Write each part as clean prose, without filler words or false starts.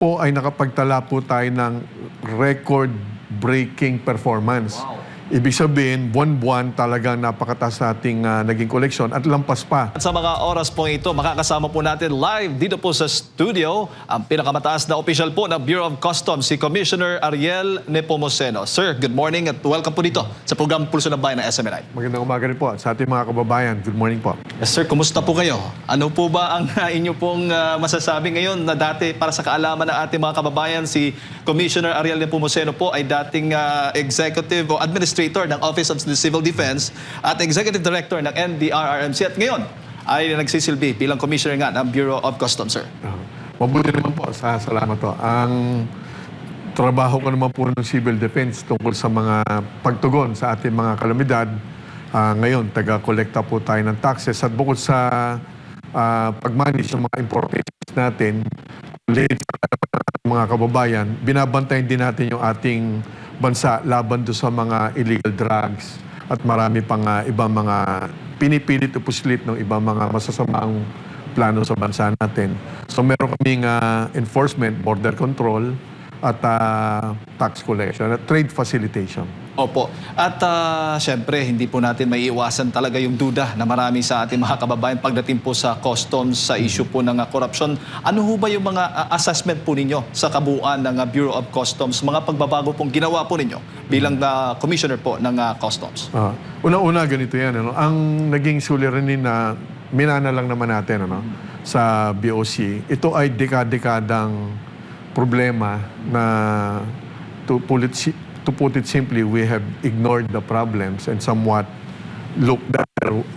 po ay nakapagtala po tayo ng record-breaking performance. Wow. Ibig sabihin, buwan-buwan talagang napakataas nating naging koleksyon at lampas pa. At sa mga oras po ito, makakasama po natin live dito po sa studio ang pinakamataas na official po ng Bureau of Customs, si Commissioner Ariel Nepomuceno. Sir, good morning at welcome po dito sa program Pulso ng Bayan ng SMNI. Magandang umaga rin po sa ating mga kababayan. Good morning po. Yes, sir, kumusta po kayo? Ano po ba ang inyo pong masasabi ngayon na dati para sa kaalaman ng ating mga kababayan, si Commissioner Ariel Nepomuceno po ay dating executive o administrator ng Office of the Civil Defense at Executive Director ng NDRRMC at ngayon ay nagsisilbi bilang Commissioner nga ng Bureau of Customs, sir. Mabuti naman po. Salamat po. Ang trabaho ko naman po ng Civil Defense tungkol sa mga pagtugon sa ating mga kalamidad. Ngayon, taga-kolekta po tayo ng taxes at bukod sa pag-manage ng mga importations natin, mga kababayan, binabantayan din natin yung ating bansa laban do sa mga illegal drugs at marami pang ibang mga pinipilit o puslit ng ibang mga masasamang plano sa bansa natin. So meron kaming enforcement, border control at tax collection at trade facilitation. Opo. At syempre, hindi po natin maiiwasan talaga yung duda na marami sa ating mga kababayan pagdating po sa customs, sa issue po ng korupsyon. Ano ho ba yung mga assessment po ninyo sa kabuuan ng Bureau of Customs, mga pagbabago pong ginawa po ninyo bilang Commissioner po ng Customs? Una-una, ganito yan. Ano? Ang naging suliranin na minana lang naman natin sa BOC, ito ay dekadang problema na to put it simply, we have ignored the problems and somewhat looked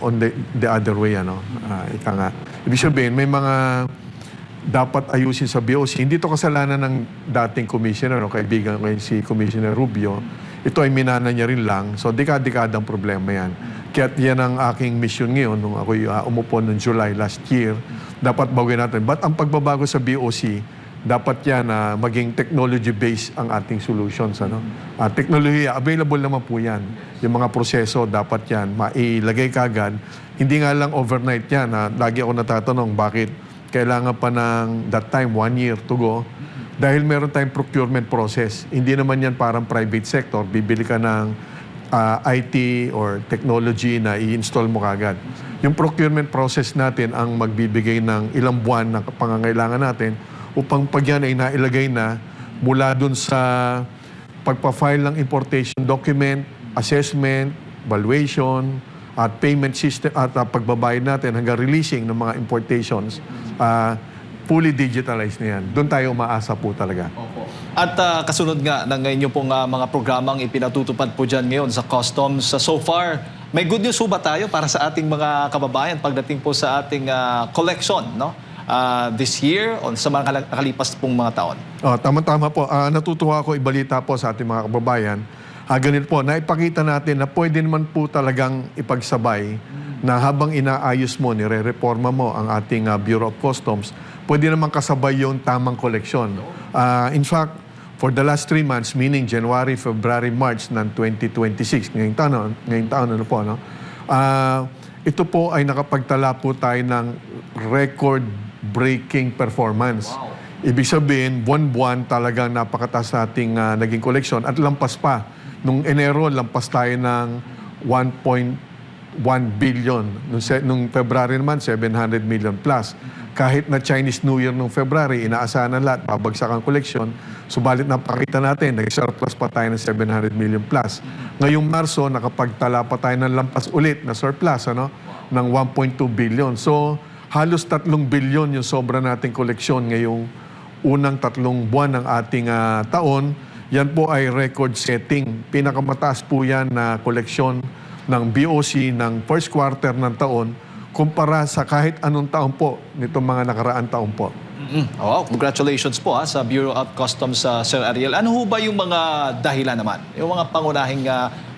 on the other way. Ika nga. Ibig sabihin, may mga dapat ayusin sa BOC. Hindi to kasalanan ng dating commissioner, kaibigan ko si Commissioner Rubio. Ito ay minana niya rin lang. So, dekadang problema yan. Kaya yan ang aking mission ngayon nung ako umupo noong July last year. Dapat baguhin natin. But ang pagbabago sa BOC, dapat yan maging technology-based ang ating solutions. Teknolohiya, available naman po yan. Yung mga proseso, dapat yan mailagay kagad. Hindi nga lang overnight yan. Lagi ako natatanong, bakit kailangan pa ng that time, 1 year to go? Dahil meron tayong procurement process. Hindi naman yan parang private sector. Bibili ka ng IT or technology na i-install mo kagad. Yung procurement process natin ang magbibigay ng ilang buwan na pangangailangan natin upang pag yan ay nailagay na mula dun sa pagpa-file ng importation document, assessment, valuation, at payment system at pagbabayad natin hanggang releasing ng mga importations, fully digitalized na yan. Doon tayo umaasa po talaga. Opo. At kasunod nga ng inyo pong mga programang ipinatutupad po dyan ngayon sa Customs. So far, may good news po ba tayo para sa ating mga kababayan pagdating po sa ating collection, no? This year o sa mga nakalipas pong mga taon? Tama-tama po. Natutuwa ako ibalita po sa ating mga kababayan. Ganito po, naipakita natin na pwede naman po talagang ipagsabay na habang inaayos mo, nire-reforma mo ang ating Bureau of Customs, pwede naman kasabay yung tamang koleksyon. In fact, for the last 3 months, meaning January, February, March ng 2026, ngayong taon, ito po ay nakapagtala po tayo ng record-breaking performance. Wow. Ibig sabihin, buwan-buwan talagang napakataas nating naging koleksyon at lampas pa. Nung Enero, lampas tayo ng 1.1 billion. Nung February naman, 700 million plus. Kahit na Chinese New Year nung February, inaasahan na lahat, babagsak ang koleksyon. Subalit napakita natin, nag-surplus pa tayo ng 700 million plus. Ngayong Marso, nakapagtala pa tayo ng lampas ulit na surplus, ng 1.2 billion. So, halos 3 billion yung sobra nating koleksyon ngayong unang 3 buwan ng ating taon. Yan po ay record-setting. Pinakamataas po yan na koleksyon ng BOC ng first quarter ng taon kumpara sa kahit anong taon po nitong mga nakaraan taon po. Wow, congratulations po sa Bureau of Customs, Sir Ariel. Ano ho ba yung mga dahilan naman? Yung mga pangunahing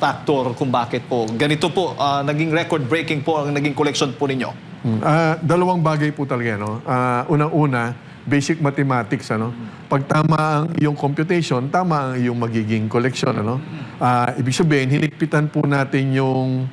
factor kung bakit po ganito po naging record-breaking po ang naging collection po ninyo? Dalawang bagay po talaga. Unang-una, basic mathematics. Pag tama ang iyong computation, tama ang iyong magiging collection. Ibig sabihin, hinigpitan po natin yung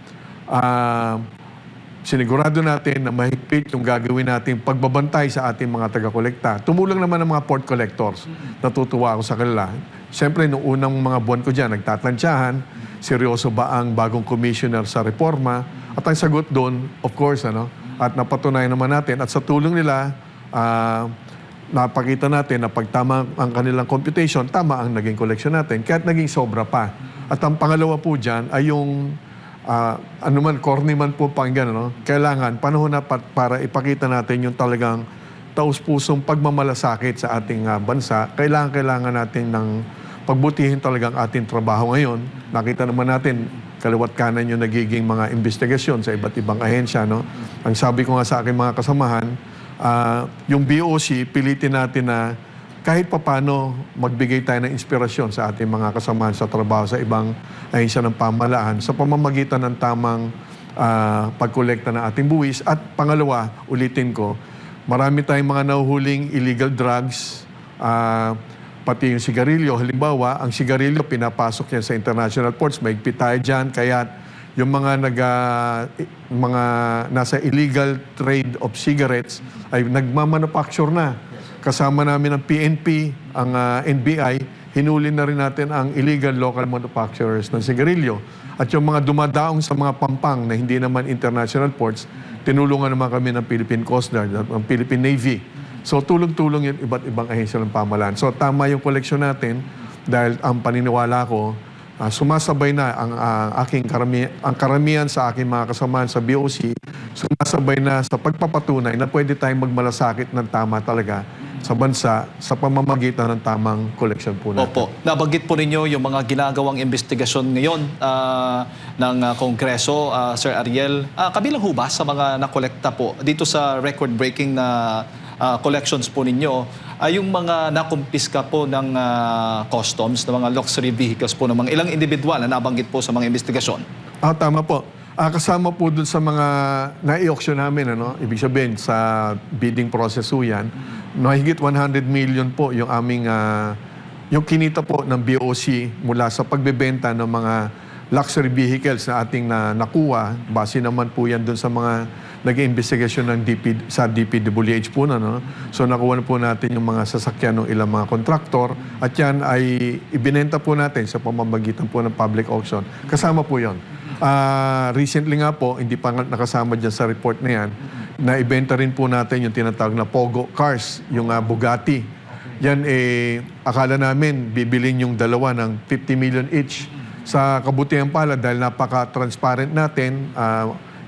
sinigurado natin na mahigpit yung gagawin natin pagbabantay sa ating mga taga-kolekta. Tumulong naman ang mga port collectors. Natutuwa ako sa kanila. Siyempre, noong unang mga buwan ko dyan, nagtatantsahan, seryoso ba ang bagong commissioner sa reforma? At ang sagot doon, of course, at napatunayan naman natin, at sa tulong nila, napakita natin na pag tama ang kanilang computation, tama ang naging collection natin, kahit naging sobra pa. At ang pangalawa po dyan ay yung corny man po pakinggan, kailangan, panahon na para ipakita natin yung talagang taus-pusong pagmamalasakit sa ating bansa. Kailangan natin ng pagbutihin talagang ating trabaho ngayon. Nakita naman natin, kaliwat kanan yung nagiging mga investigasyon sa iba't ibang ahensya. Ang sabi ko nga sa aking mga kasamahan, yung BOC, pilitin natin na kahit papano magbigay tayo ng inspirasyon sa ating mga kasamahan sa trabaho sa ibang ahensya ng pamahalaan sa pamamagitan ng tamang pagkolekta ng ating buwis. At pangalawa, ulitin ko, marami tayong mga nahuhuling illegal drugs, pati yung sigarilyo. Halimbawa, ang sigarilyo, pinapasok yan sa international ports. Maigpit tayo dyan. Kaya yung mga nasa illegal trade of cigarettes ay nagmamanufacture na. Kasama namin ang PNP, ang NBI, hinuli na rin natin ang illegal local manufacturers ng sigarilyo. At yung mga dumadaong sa mga pampang na hindi naman international ports, tinulungan naman kami ng Philippine Coast Guard at ng Philippine Navy. So tulong-tulong yung iba't ibang ahensya ng pamahalaan. So tama yung koleksyon natin dahil ang paniniwala ko, sumasabay na ang karamihan sa aking mga kasamahan sa BOC, sumasabay na sa pagpapatunay na pwede tayong magmalasakit ng tama talaga sa bansa sa pamamagitan ng tamang koleksyon po natin. Opo. Nabanggit po ninyo yung mga ginagawang investigasyon ngayon ng Kongreso, Sir Ariel. Kabilang ho ba sa mga nakolekta po dito sa record-breaking na collections po ninyo, yung mga nakumpiska po ng customs, ng mga luxury vehicles po ng mga ilang individual na nabanggit po sa mga investigasyon? Tama po. Kasama po dun sa mga na-i-auction namin, ibig sabihin sa bidding process po yan, mahigit 100 million po yung aming, yung kinita po ng BOC mula sa pagbebenta ng mga luxury vehicles na ating nakuha. Base naman po yan dun sa mga nag-iimbestigasyon ng sa DPWH po So nakuha na po natin yung mga sasakyan ng ilang mga kontraktor at yan ay ibinenta po natin sa pamamagitan po ng public auction. Kasama po yon. Recently nga po, hindi pa nakasama dyan sa report na yan, na ibenta rin po natin yung tinatawag na Pogo Cars, yung Bugatti. Yan akala namin bibilin yung dalawa ng 50 million each. Sa kabutihan pala, dahil napaka-transparent natin,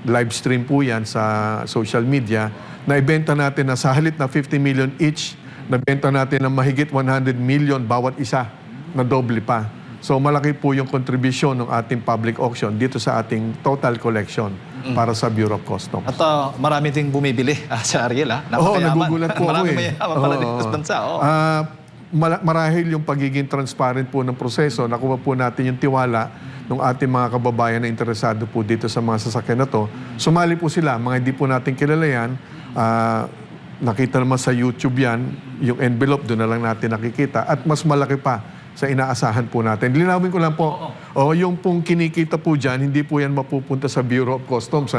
live stream po yan sa social media, na ibenta natin na sa halit na 50 million each, nabenta natin na mahigit 100 million bawat isa, na doble pa. So malaki po yung contribution ng ating public auction dito sa ating total collection para sa Bureau of Customs. At marami ding bumibili, Sir Ariel. Nagugulat po ako Marami mayaman pala dito sa bansa. Marahil yung pagiging transparent po ng proseso, nakuha po natin yung tiwala ng ating mga kababayan na interesado po dito sa mga sasakyan na to. Sumali po sila, mga hindi po natin kilala yan. Nakita naman sa YouTube yan, yung envelope, doon na lang natin nakikita. At mas malaki pa sa inaasahan po natin. Linawin ko lang po, yung pong kinikita po dyan, hindi po yan mapupunta sa Bureau of Customs.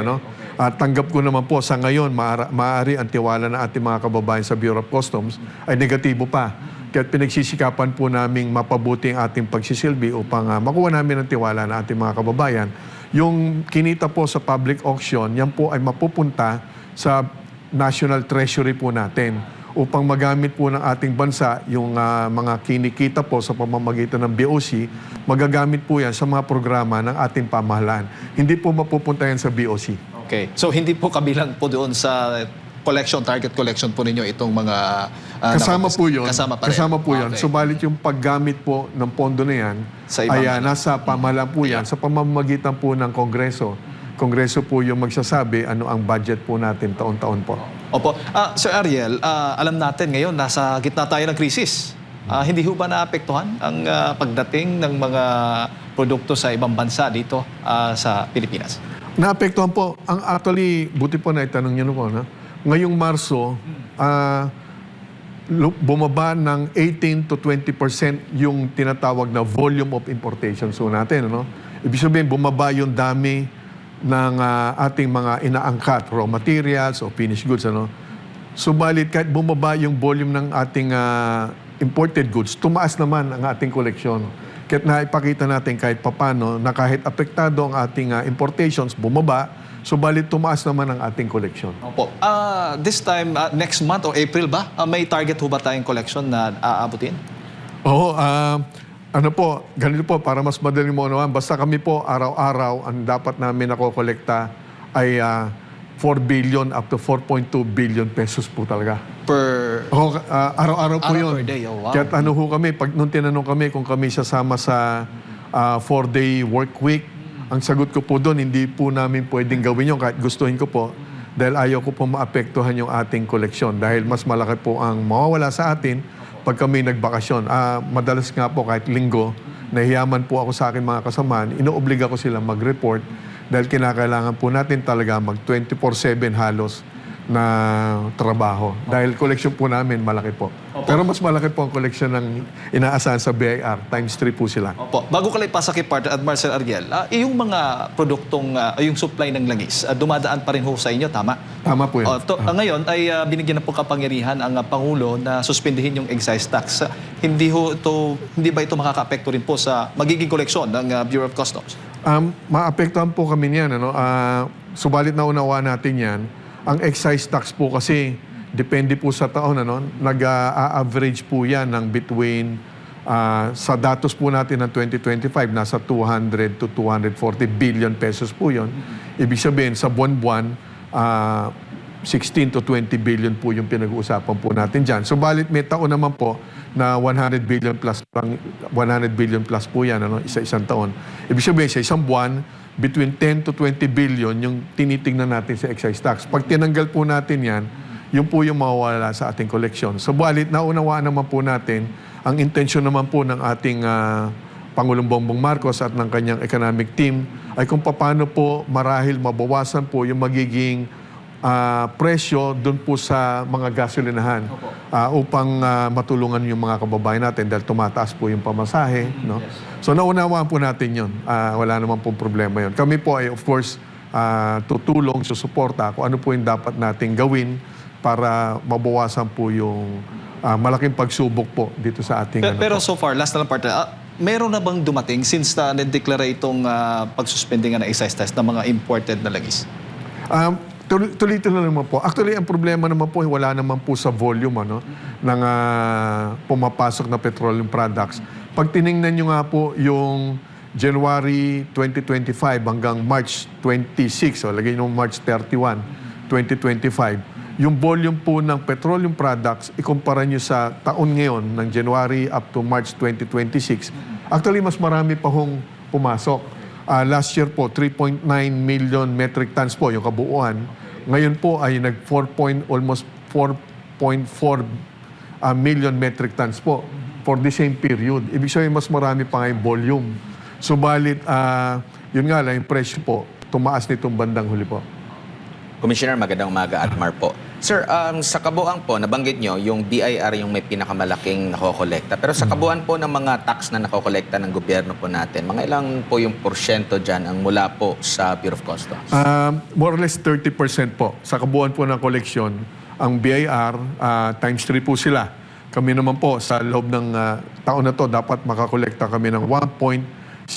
At tanggap ko naman po sa ngayon, maaari ang tiwala ng ating mga kababayan sa Bureau of Customs ay negatibo pa. Kaya pinagsisikapan po naming mapabuti ang ating pagsisilbi upang makuha namin ang tiwala ng ating mga kababayan. Yung kinita po sa public auction, yan po ay mapupunta sa National Treasury po natin upang magamit po ng ating bansa yung mga kinikita po sa pamamagitan ng BOC, magagamit po yan sa mga programa ng ating pamahalaan. Hindi po mapupunta yan sa BOC. Okay. So hindi po kabilang po doon sa target collection po ninyo itong mga... kasama po yun. Kasama pa rin. Kasama po yun. Okay. Subalit yung paggamit po ng pondo na yan, nasa pamahalaan po yan, sa pamamagitan po ng Kongreso. Kongreso po yung magsasabi ano ang budget po natin taon-taon po. Opo. Sir Ariel, alam natin ngayon, nasa gitna tayo ng krisis. Hindi ho ba naapektuhan ang pagdating ng mga produkto sa ibang bansa dito sa Pilipinas? Naapektuhan po. Actually, buti po na itanong nyo po. Ngayong Marso, bumaba ng 18 to 20% yung tinatawag na volume of importation so natin. Ibig sabihin, bumaba yung dami ng ating mga inaangkat, raw materials o finished goods. Subalit kahit bumaba yung volume ng ating imported goods, tumaas naman ang ating koleksyon. Kahit naipakita natin kahit papano na kahit apektado ang ating importations, bumaba, subalit tumaas naman ang ating koleksyon. Opo. This time, next month o April ba, may target ho ba tayong collection na aabutin? Oo, ano po, ganito po, para mas madali mo naman, basta kami po araw-araw, ang dapat namin nakokolekta ay 4 billion up to 4.2 billion pesos po talaga. Araw-araw po Araw yun. per day, oh, wow. Kaya't ano ho kami, nung tinanong kami kung kami sasama sa 4-day work week, ang sagot ko po doon, hindi po namin pwedeng gawin yun kahit gustuhin ko po dahil ayaw ko po maapektuhan yung ating koleksyon dahil mas malaki po ang mawawala sa atin pag kami nagbakasyon. Madalas nga po kahit linggo, nahiyaman po ako sa akin mga kasamaan, inoobliga ko silang mag-report dahil kinakailangan po natin talaga mag 24/7 halos na trabaho. Dahil koleksyon po namin malaki po. Pero mas malaki po ang koleksyon ng inaasahan sa BIR. Times 3 po sila. Opo. Bago ka lang ipasa kay Partner at Marcel Ariel, yung mga produktong, yung supply ng langis, dumadaan pa rin ho sa inyo, tama? Tama po yun. Ngayon ay binigyan na po kapangyarihan ang Pangulo na suspindihin yung excise tax. Hindi ba ito makakaapekto rin po sa magiging koleksyon ng Bureau of Customs? Maapektuhan po kami niyan. Subalit na unawa natin yan. Ang excise tax po kasi depende po sa taon. Nag-average po yan ng between sa datos po natin ng 2025 nasa 200 to 240 billion pesos po yun. Ibig sabihin sa buwan-buwan 16 to 20 billion po yung pinag-uusapan po natin dyan. Subalit may taon naman po na 100 billion plus po yan, isa-isang taon. Ibig sabihin sa isang buwan, between 10 to 20 billion yung tinitingnan natin sa excise tax. Pag tinanggal po natin yan, yun po yung mawawala sa ating koleksyon. Subalit naunawaan naman po natin, ang intensyon naman po ng ating Pangulong Bongbong Marcos at ng kanyang economic team ay kung paano po marahil mabawasan po yung magiging presyo doon po sa mga gasolinahan upang matulungan yung mga kababayan natin dahil tumataas po yung pamasahe. No? So naunawaan po natin yun. Wala naman pong problema yun. Kami po ay of course tutulong, susuporta kung ano po yung dapat nating gawin para mabawasan po yung malaking pagsubok po dito sa ating... Pero so far, last na lang partner, meron na bang dumating since na-declare itong pagsuspending ng excise tax ng mga imported na langis? Tuloy-tuloy naman po. Actually, ang problema naman po, wala naman po sa volume ng pumapasok na petroleum products. Pag tiningnan nyo nga po yung January 2025 hanggang March 26, lagay nyo March 31, 2025, yung volume po ng petroleum products, ikumpara nyo sa taon ngayon, ng January up to March 2026, actually, mas marami pa hong pumasok. Last year po, 3.9 million metric tons po yung kabuuan. Ngayon po ay almost 4.4 million metric tons po for the same period. Ibig sabihin, mas marami pa nga yung volume. Subalit, yun nga lang, yung presyo po, tumaas nitong bandang huli po. Commissioner, magandang umaga at Mar po. Sir, sa kabuuan po, nabanggit nyo, yung BIR yung may pinakamalaking nakokolekta. Pero sa kabuuan po ng mga tax na nakokolekta ng gobyerno po natin, mga ilang po yung porsyento dyan ang mula po sa Bureau of Customs? More or less 30% po. Sa kabuuan po ng koleksyon, ang BIR, times 3 po sila. Kami naman po, sa loob ng taon na to, dapat makakolekta kami ng 1.003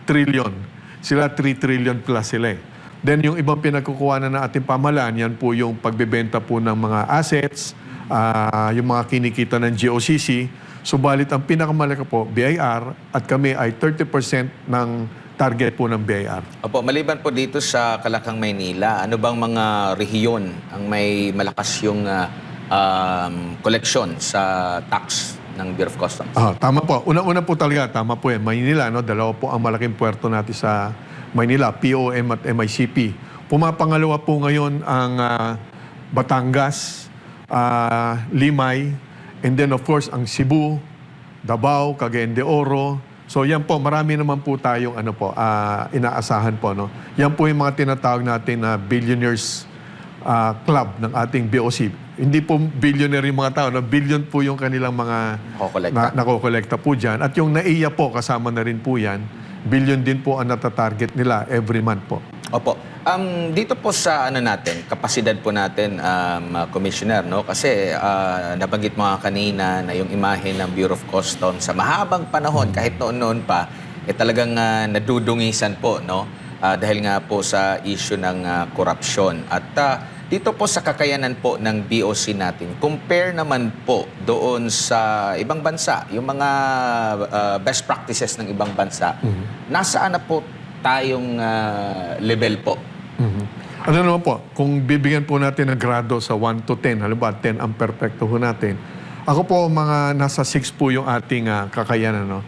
trillion. Sila 3 trillion plus sila eh. Then yung ibang pinagkukuha na ng ating pamahalaan, yan po yung pagbebenta po ng mga assets, yung mga kinikita ng GOCC. Subalit ang pinakamalaki po, BIR, at kami ay 30% ng target po ng BIR. Opo, maliban po dito sa Kalakang, Maynila, ano bang mga rehiyon ang may malakas yung koleksyon sa tax ng Bureau of Customs? Tama po. Una-una po talaga, tama po yan. Maynila, dalawa po ang malaking puerto natin sa Maynila, POM at MICP. Pumapangalawa po ngayon ang Batangas, Limay, and then of course ang Cebu, Davao, Cagayan de Oro. So yan po, marami naman po tayong inaasahan po. Yan po yung mga tinatawag natin na billionaires club ng ating BOC. Hindi po billionaire yung mga tao, billion po yung kanilang mga nakokolekta po dyan. At yung NAIA po, kasama na rin po yan. billion din po ang natatarget nila every month po. Opo. Dito po sa natin, kapasidad po natin, Commissioner, no? Kasi nabanggit mo nga kanina na yung imahe ng Bureau of Customs sa mahabang panahon, kahit noon-noon pa, talagang nadudungisan po, no? Dahil nga po sa issue ng korupsyon. At dito po sa kakayanan po ng BOC natin, compare naman po doon sa ibang bansa, yung mga best practices ng ibang bansa, nasaan na po tayong level po? Ano naman po, kung bibigyan po natin ng grado sa 1 to 10, halimbawa 10 ang perfecto ho natin, ako po mga nasa 6 po yung ating kakayanan. No?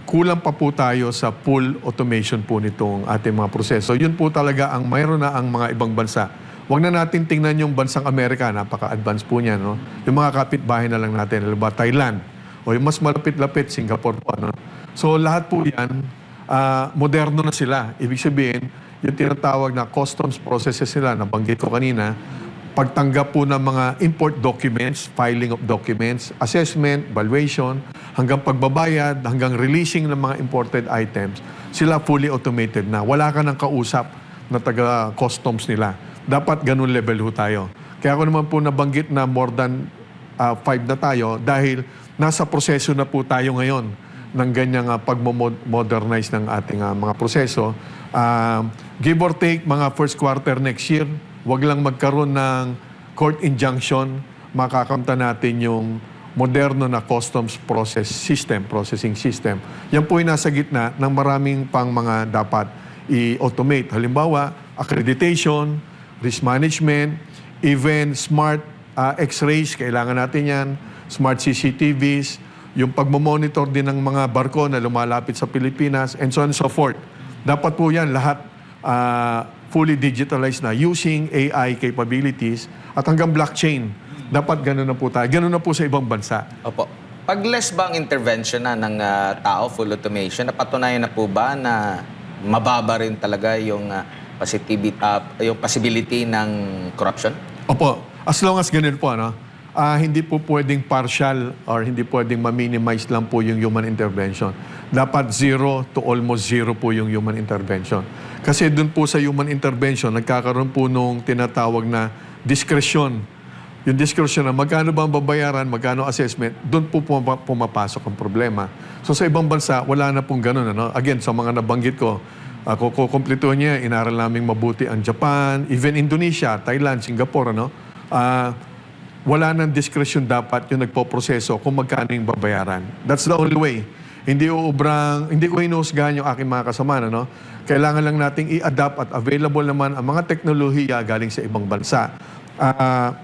Kulang pa po tayo sa full automation po nitong ating mga proseso. Yun po talaga ang mayroon na ang mga ibang bansa. Huwag na natin tingnan yung bansang Amerika, napaka-advance po niya. No? Yung mga kapitbahay na lang natin, halimbawa Thailand, o yung mas malapit-lapit, Singapore po. No? So lahat po yan, moderno na sila. Ibig sabihin, yung tinatawag na customs processes nila, nabanggit ko kanina, pagtanggap po ng mga import documents, filing of documents, assessment, valuation, hanggang pagbabayad, hanggang releasing ng mga imported items, sila fully automated na. Wala ka ng kausap na taga-customs nila. Dapat ganun level ho tayo. Kaya ako naman po nabanggit na more than 5 na tayo dahil nasa proseso na po tayo ngayon ng ganyang pag-modernize ng ating mga proseso. Give or take, mga first quarter next year, wag lang magkaroon ng court injunction, makakamta natin yung moderno na customs processing system. Yan po yung nasa gitna ng maraming pang mga dapat i-automate. Halimbawa, accreditation, risk management, even smart x-rays, kailangan natin yan, smart CCTVs, yung pagmamonitor din ng mga barko na lumalapit sa Pilipinas, and so on and so forth. Dapat po yan lahat fully digitalized na using AI capabilities at hanggang blockchain. Dapat gano'n na po tayo. Gano'n na po sa ibang bansa. Opo. Pag less ba ang intervention na ng tao, full automation, napatunayan na po ba na mababa rin talaga yung possibility ng corruption? Opo. As long as ganun po, ano? Hindi po pwedeng partial or hindi pwedeng ma-minimize lang po yung human intervention. Dapat 0 to almost 0 po yung human intervention. Kasi dun po sa human intervention, nagkakaroon po nung tinatawag na diskresyon. Yung diskresyon na magkano ba ang babayaran, magkano assessment, dun po pumapasok ang problema. So sa ibang bansa, wala na pong ganun. Ano? Again, sa mga nabanggit ko, kukumpletuhan niya, inaral naming mabuti ang Japan, even Indonesia, Thailand, Singapore, ano? Wala nang discretion dapat yung nagpo-proseso kung magkano yung babayaran. That's the only way. Hindi ko hinuhusgahan yung aking mga kasama, no? Kailangan lang nating i-adapt at available naman ang mga teknolohiya galing sa ibang bansa.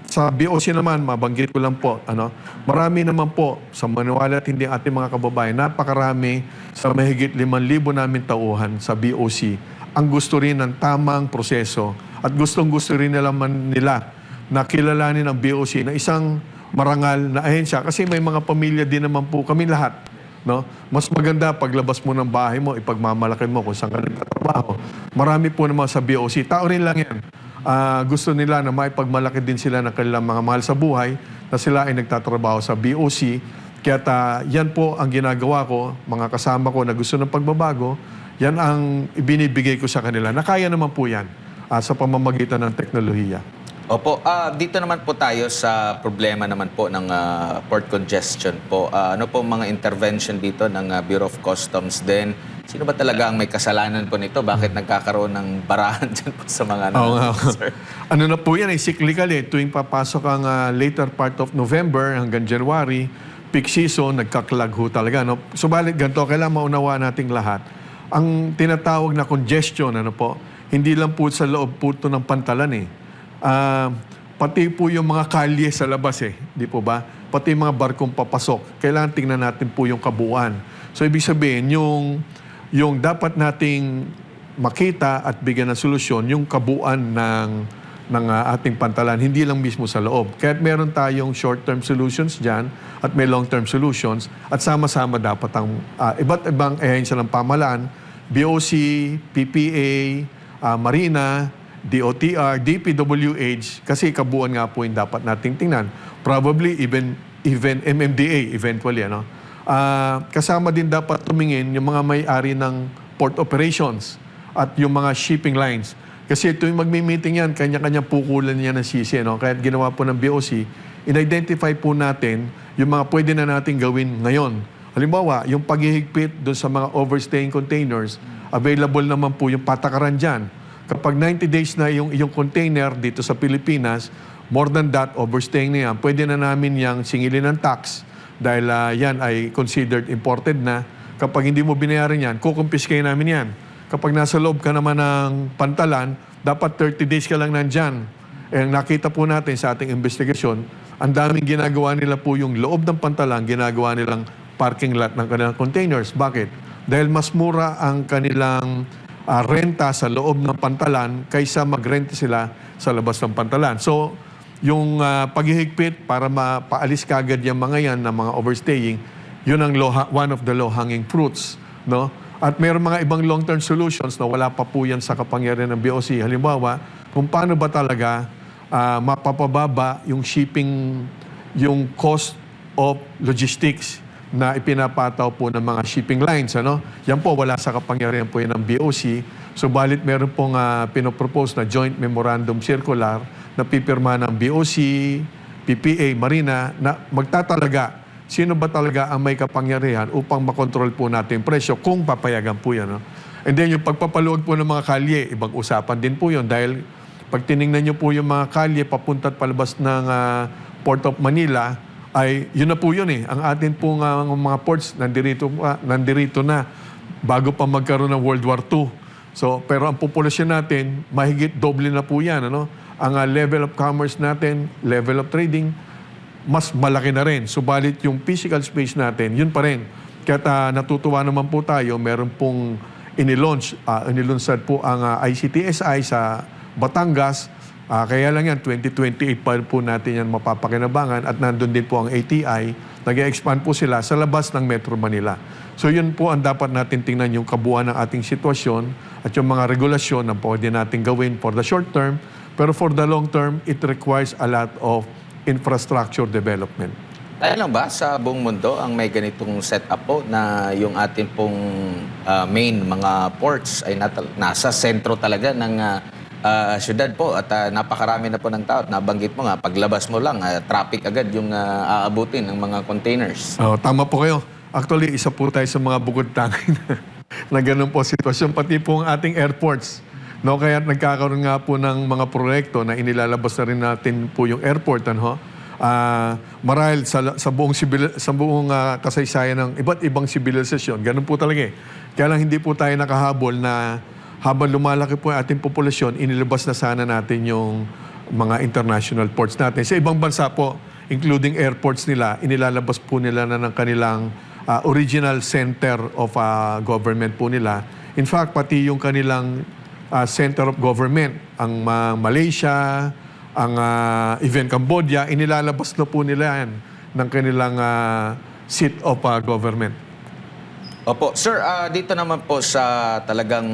Sa BOC naman, mabanggit ko lang po, ano, marami naman po sa maniwala at hindi ating mga kababayan, napakarami sa mahigit 5,000 namin tauhan sa BOC ang gusto rin ng tamang proseso at gustong-gusto rin nila na kilalanin ang BOC na isang marangal na ahensya kasi may mga pamilya din naman po kami lahat. No? Mas maganda paglabas mo ng bahay mo, ipagmamalaki mo kung saan ka nagtatrabaho. Marami po naman sa BOC. Tao rin lang yan. Gusto nila na maipagmalaki din sila ng kanilang mga mahal sa buhay na sila ay nagtatrabaho sa BOC. Kaya yan po ang ginagawa ko, mga kasama ko na gusto ng pagbabago, yan ang ibinibigay ko sa kanila. Nakaya naman po yan sa pamamagitan ng teknolohiya. Opo, dito naman po tayo sa problema naman po ng port congestion po. Ano po mga intervention dito ng Bureau of Customs din? Sino ba talaga ang may kasalanan po nito? Bakit nagkakaroon ng barahan dyan po sa mga sir? Ano na po yan, cyclical eh. Tuwing papasok ang later part of November hanggang January, peak season, nagkaklag ho talaga. No? Subalit ganito, kailangan maunawa nating lahat. Ang tinatawag na congestion, ano po, hindi lang po sa loob po ito ng pantalan eh. Pati po yung mga kalye sa labas eh, di po ba? Pati yung mga barkong papasok, kailangan tingnan natin po yung kabuuan. So ibig sabihin, yung dapat nating makita at bigyan ng solusyon, yung kabuuan ng ating pantalan, hindi lang mismo sa loob. Kaya meron tayong short-term solutions dyan at may long-term solutions at sama-sama dapat ang iba't ibang ahensya ng pamahalaan, BOC, PPA, Marina, DOTR, DPWH, kasi kabuuan nga po yung dapat nating tingnan. Probably even MMDA eventually, ano? kasama din dapat tumingin yung mga may-ari ng port operations at yung mga shipping lines. Kasi tuwing magmi-meeting yan, kanya-kanya pukulan niya ng sisi. No? Kaya ginawa po ng BOC, in-identify po natin yung mga pwede na natin gawin ngayon. Halimbawa, yung paghihigpit doon sa mga overstaying containers, available naman po yung patakaran dyan. Kapag 90 days na yung container dito sa Pilipinas, more than that, overstaying na yan, pwede na namin yung singilin ng tax dahil yan ay considered imported na. Kapag hindi mo binayaran yan, kukumpiskay namin yan. Kapag nasa loob ka naman ng pantalan, dapat 30 days ka lang nandyan. Eh, nakita po natin sa ating investigasyon, ang daming ginagawa nila po yung loob ng pantalan, ginagawa nilang parking lot ng kanilang containers. Bakit? Dahil mas mura ang kanilang renta sa loob ng pantalan kaysa magrenta sila sa labas ng pantalan. So, yung paghihigpit para mapaalis kagad yung mga yan na mga overstaying, yun ang one of the low-hanging fruits. No? At mayroong mga ibang long-term solutions na wala pa po yan sa kapangyarihan ng BOC. Halimbawa, kung paano ba talaga mapapababa yung shipping, yung cost of logistics na ipinapataw po ng mga shipping lines. Ano? Yan po, wala sa kapangyarihan po yan ng BOC. Subalit meron pong pinopropose na joint memorandum circular na pipirma ng BOC, PPA, Marina, na magtatalaga sino ba talaga ang may kapangyarihan upang makontrol po natin yung presyo kung papayagan po yan. No? And then yung pagpapaluwag po ng mga kalye, ibang usapan din po yun dahil pag tinignan nyo po yung mga kalye papunta at palabas ng Port of Manila, ay yun na po yun eh. Ang atin pong mga ports nandirito na bago pa magkaroon ng World War II. So, pero ang populasyon natin, mahigit doble na po yan. Ano? Ang level of commerce natin, level of trading, mas malaki na rin. Subalit yung physical space natin, yun pa rin. Kaya natutuwa naman po tayo, meron pong inilunsad po ang ICTSI sa Batangas. Kaya lang yan, 2028 pa po natin yan mapapakinabangan at nandun din po ang ATI. Nag-expand po sila sa labas ng Metro Manila. So yun po ang dapat natin tingnan yung kabuuan ng ating sitwasyon at yung mga regulasyon na pwede natin gawin for the short term. Pero for the long term, it requires a lot of infrastructure development. Tayo lang ba sa buong mundo ang may ganitong setup po na yung ating pong main mga ports ay nasa sentro talaga ng syudad po at napakarami na po ng tao. Nabanggit mo nga, paglabas mo lang, traffic agad yung aabutin ng mga containers. Tama po kayo. Actually, isa po tayo sa mga bukod tangin na ganun po sitwasyon. Pati po ang ating airports. No, kaya nagkakaroon nga po ng mga proyekto na inilalabas na rin natin po yung airport. Ano? Marahil sa buong kasaysayan ng iba't ibang sibilisasyon, ganun po talaga eh. Kaya lang hindi po tayo nakahabol na habang lumalaki po ang ating populasyon, inilabas na sana natin yung mga international ports natin. Sa ibang bansa po, including airports nila, inilalabas po nila na ng kanilang original center of government po nila. In fact, pati yung kanilang center of government, ang Malaysia, ang even Cambodia, inilalabas na po nila yan ng kanilang seat of government. Opo. Sir, dito naman po sa talagang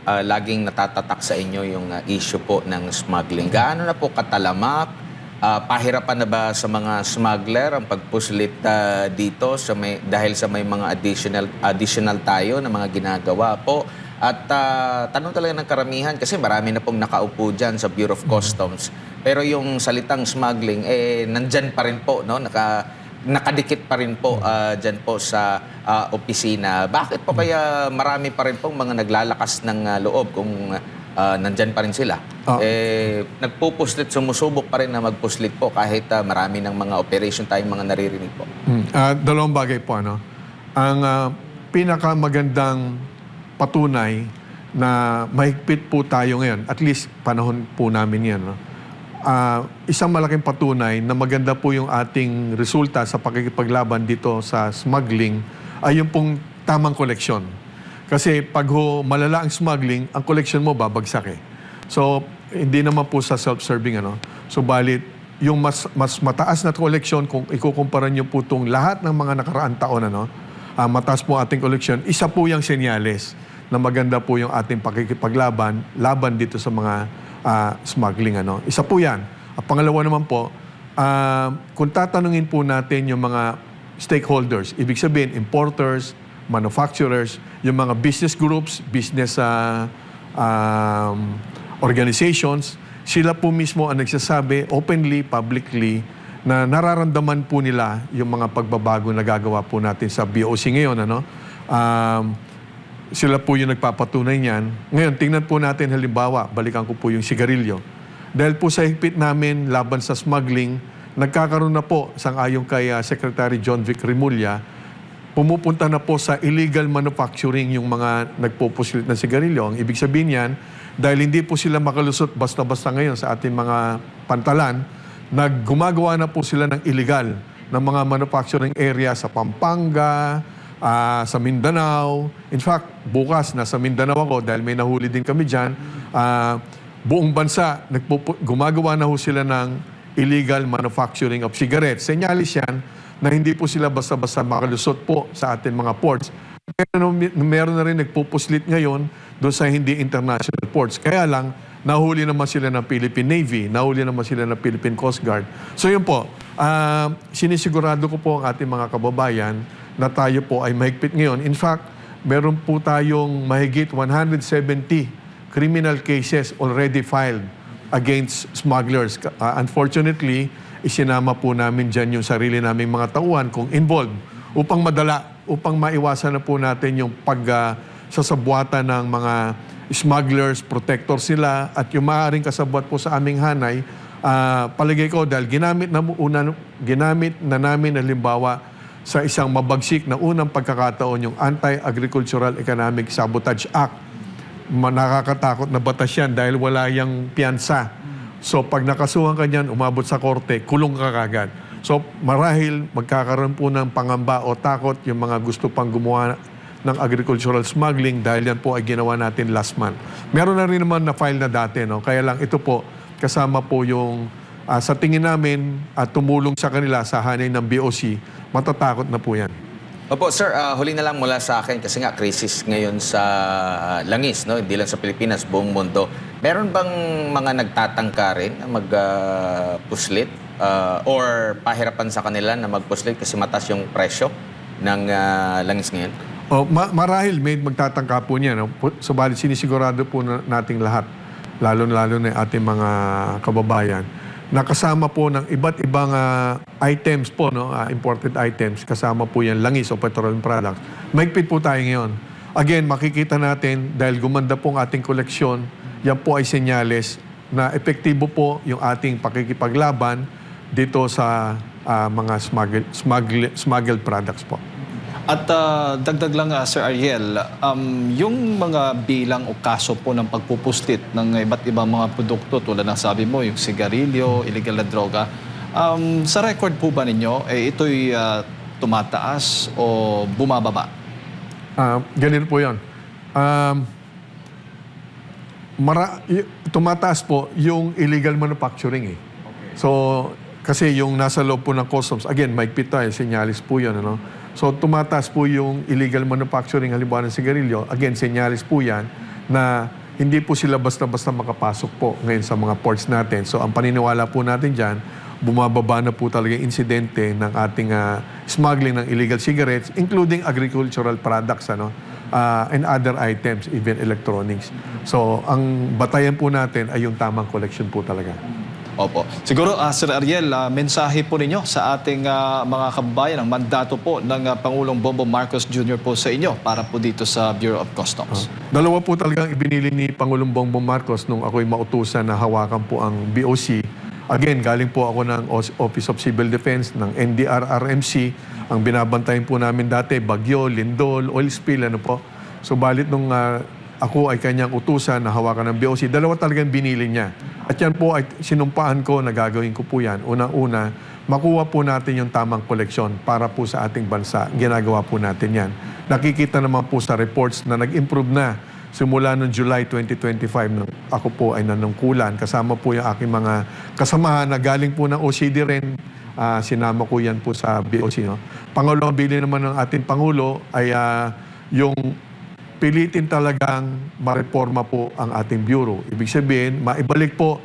laging natatatak sa inyo yung issue po ng smuggling. Gaano na po katalamak? Pahirapan na ba sa mga smuggler ang pagpuslit dito dahil sa may mga additional tayo na mga ginagawa po? At tanong talaga ng karamihan, kasi marami na pong nakaupo dyan sa Bureau of Customs. Pero yung salitang smuggling, nandyan pa rin po, no? Nakadikit pa rin po dyan po sa opisina. Bakit po kaya marami pa rin pong mga naglalakas ng loob kung nandyan pa rin sila? Nagpupuslit, sumusubok pa rin na magpuslit po kahit marami ng mga operation tayong mga naririnig po. Dalawang bagay po. Ano? Ang pinakamagandang patunay na mahigpit po tayo ngayon, at least panahon po namin yan, no? Isang malaking patunay na maganda po yung ating resulta sa pakikipaglaban dito sa smuggling ay yung pong tamang koleksyon. Kasi pag malala ang smuggling, ang koleksyon mo babagsak eh. So, hindi naman po sa self-serving. Ano? So, balit, yung mas mataas na koleksyon, kung ikukumpara nyo po itong lahat ng mga nakaraang taon, ano, mataas po ating koleksyon, isa po yung senyales na maganda po yung ating pakikipaglaban dito sa mga smuggling. Ano. Isa po yan. At pangalawa naman po, kung tatanungin po natin yung mga stakeholders. Ibig sabihin, importers, manufacturers, yung mga business groups, business organizations, sila po mismo ang nagsasabi openly, publicly, na nararamdaman po nila yung mga pagbabago na gagawa po natin sa BOC ngayon. Sila po yung nagpapatunay niyan. Ngayon, tingnan po natin halimbawa, balikan ko po yung sigarilyo. Dahil po sa higpit namin laban sa smuggling, nagkakaroon na po, sang-ayon kay Secretary John Vic Remulla, pumupunta na po sa illegal manufacturing yung mga nagpupusilit ng sigarilyo. Ang ibig sabihin yan, dahil hindi po sila makalusot basta-basta ngayon sa ating mga pantalan, naggumagawa na po sila ng illegal ng mga manufacturing area sa Pampanga, sa Mindanao. In fact, bukas nasa Mindanao ako dahil may nahuli din kami dyan. Buong bansa, gumagawa na ho sila ng illegal manufacturing of cigarettes. Senyalis yan na hindi po sila basta-basta makalusot po sa ating mga ports. Meron na rin nagpupuslit ngayon doon sa hindi international ports. Kaya lang, nahuli naman sila ng Philippine Navy, nahuli naman sila ng Philippine Coast Guard. So yun po, sinisigurado ko po ang ating mga kababayan na tayo po ay mahigpit ngayon. In fact, meron po tayong mahigit 170 criminal cases already filed against smugglers. Unfortunately, isinama po namin dyan yung sarili naming mga tauhan kung involved upang upang maiwasan na po natin yung sasabuatan ng mga smugglers, protector sila, at yung maaaring kasabwat po sa aming hanay, palagay ko dahil ginamit na namin halimbawa sa isang mabagsik na unang pagkakataon yung Anti-Agricultural Economic Sabotage Act. Nakakatakot na batas yan dahil wala yung piyansa. So pag nakasuhan ka niyan, umabot sa korte, kulong ka kagad. So marahil magkakaroon po ng pangamba o takot yung mga gusto pang gumawa ng agricultural smuggling dahil yan po ay ginawa natin last month. Meron na rin naman na file na dati, no? Kaya lang ito po, kasama po yung sa tingin namin at tumulong sa kanila sa hanay ng BOC, matatakot na po yan. Opo, sir, huli na lang mula sa akin kasi nga crisis ngayon sa langis, no? Hindi lang sa Pilipinas, buong mundo. Meron bang mga nagtatangka rin na magpuslit or pahirapan sa kanila na magpuslit kasi mataas yung presyo ng langis ngayon? Marahil may magtatangka po niya. No? Subalit sinisigurado po nating lahat, lalo-lalo na ating mga kababayan, nakasama po ng iba't ibang items po, no? Imported items, kasama po yan langis o petroleum products. Mahigpit po tayo ngayon. Again, makikita natin dahil gumanda po ang ating koleksyon, yan po ay senyales na epektibo po yung ating pakikipaglaban dito sa mga smuggled products po. At dagdag lang, Sir Ariel, yung mga bilang o kaso po ng pagpupuslit ng iba't ibang mga produkto tulad ng sabi mo, yung sigarilyo, illegal na droga, sa record po ba ninyo, ito'y tumataas o bumababa? Ganito po yun. Tumataas po yung illegal manufacturing eh. Okay. So, kasi yung nasa loob po ng customs, again, maigpit tayo, senyalis po yun, ano? So, tumataas po yung illegal manufacturing, halimbawa ng sigarilyo. Again, senyalis po yan na hindi po sila basta-basta makapasok po ngayon sa mga ports natin. So, ang paniniwala po natin dyan, bumababa na po talaga yung insidente ng ating smuggling ng illegal cigarettes, including agricultural products, ano? And other items, even electronics. So, ang batayan po natin ay yung tamang collection po talaga. Opo. Siguro, Sir Ariel, mensahe po ninyo sa ating mga kababayan, ang mandato po ng Pangulong Bongbong Marcos Jr. po sa inyo para po dito sa Bureau of Customs. Dalawa po talagang ibinili ni Pangulong Bongbong Marcos nung ako'y mautusan na hawakan po ang BOC. Again, galing po ako ng Office of Civil Defense, ng NDRRMC. Ang binabantayan po namin dati, bagyo, lindol, oil spill, ano po. Subalit nung ako ay kanyang utusan na hawakan ng BOC, dalawa talagang binili niya. At yan po ay sinumpaan ko na gagawin ko po yan. Unang-una, makuha po natin yung tamang koleksyon para po sa ating bansa. Ginagawa po natin yan. Nakikita naman po sa reports na nag-improve na simula noong July 2025 nang ako po ay nanungkulan. Kasama po yung aking mga kasamahan na galing po ng OCD rin. Sinama ko yan po sa BOC. No? Pangalawang bili naman ng ating Pangulo ay yung pilitin talagang mareforma po ang ating bureau. Ibig sabihin, maibalik po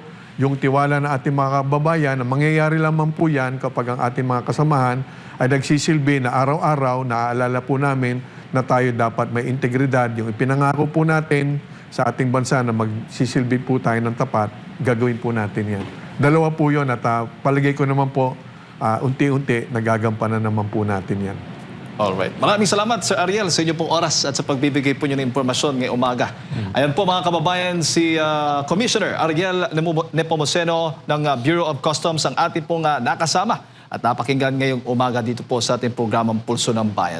yung tiwala ng ating mga kababayan na mangyayari lamang po yan kapag ang ating mga kasamahan ay nagsisilbi na araw-araw naaalala po namin na tayo dapat may integridad. Yung ipinangako po natin sa ating bansa na magsisilbi po tayo ng tapat, gagawin po natin yan. Dalawa po yun at palagay ko naman po, unti-unti nagagampanan naman po natin yan. Alright. Maraming salamat, Sir Ariel, sa inyo pong oras at sa pagbibigay po niyo ng impormasyon ngayong umaga. Ayan po mga kababayan, si Commissioner Ariel Nepomuceno ng Bureau of Customs ang ating pong nakasama at napakinggan ngayong umaga dito po sa ating programang Pulso ng Bayan.